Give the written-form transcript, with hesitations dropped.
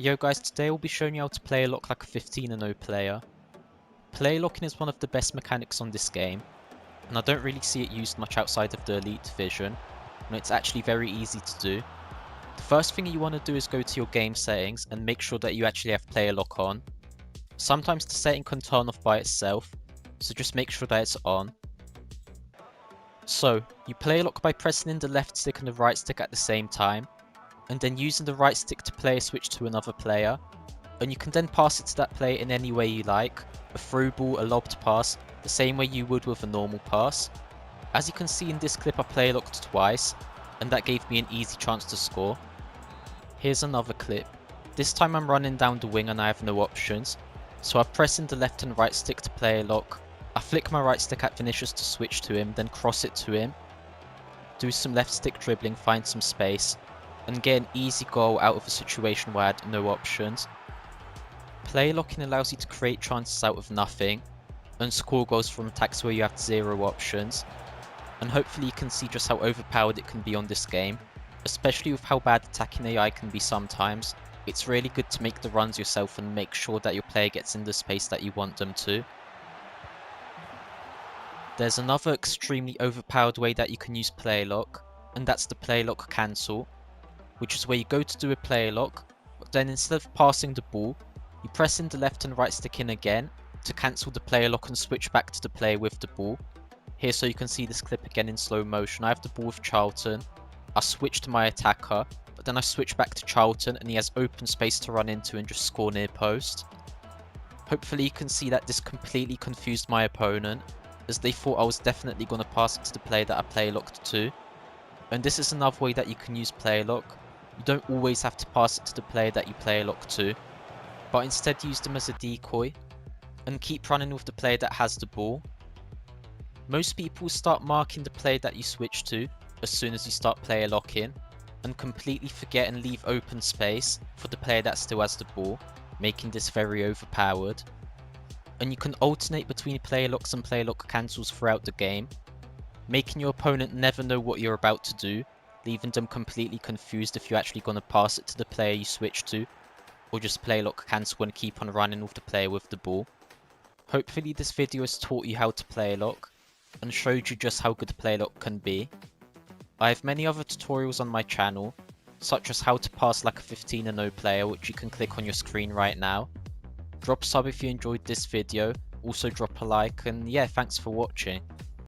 Yo guys, today I'll be showing you how to play a lock like a 15-0 player. Player locking is one of the best mechanics on this game, and I don't really see it used much outside of the Elite Division, and it's actually very easy to do. The first thing you want to do is go to your game settings and make sure that you actually have player lock on. Sometimes the setting can turn off by itself, so just make sure that it's on. So, you player lock by pressing in the left stick and the right stick at the same time, and then using the right stick to player switch to another player, and you can then pass it to that player in any way you like, a through ball, a lobbed pass, the same way you would with a normal pass. As you can see in this clip, I player locked twice, and that gave me an easy chance to score. Here's another clip. This time I'm running down the wing and I have no options, so I press in the left and right stick to player lock, I flick my right stick at Vinicius to switch to him, then cross it to him, do some left stick dribbling, find some space, and get an easy goal out of a situation where I had no options. Player locking allows you to create chances out of nothing, and score goals from attacks where you have zero options, and hopefully you can see just how overpowered it can be on this game, especially with how bad attacking AI can be sometimes. It's really good to make the runs yourself and make sure that your player gets in the space that you want them to. There's another extremely overpowered way that you can use player lock, and that's the player lock cancel, which is where you go to do a player lock, but then instead of passing the ball, you press in the left and right stick in again to cancel the player lock and switch back to the player with the ball. Here, so you can see this clip again in slow motion. I have the ball with Charlton, I switch to my attacker, but then I switch back to Charlton and he has open space to run into and just score near post. Hopefully you can see that this completely confused my opponent, as they thought I was definitely going to pass it to the player that I player locked to. And this is another way that you can use player lock. You don't always have to pass it to the player that you player lock to, but instead use them as a decoy, and keep running with the player that has the ball. Most people start marking the player that you switch to as soon as you start player locking, and completely forget and leave open space for the player that still has the ball, making this very overpowered. And you can alternate between player locks and player lock cancels throughout the game, making your opponent never know what you're about to do, leaving them completely confused if you're actually going to pass it to the player you switch to, or just player lock cancel and keep on running with the player with the ball. Hopefully this video has taught you how to player lock, and showed you just how good player lock can be. I have many other tutorials on my channel, such as how to pass like a 15-0 player, which you can click on your screen right now. Drop a sub if you enjoyed this video, also drop a like, and yeah, thanks for watching.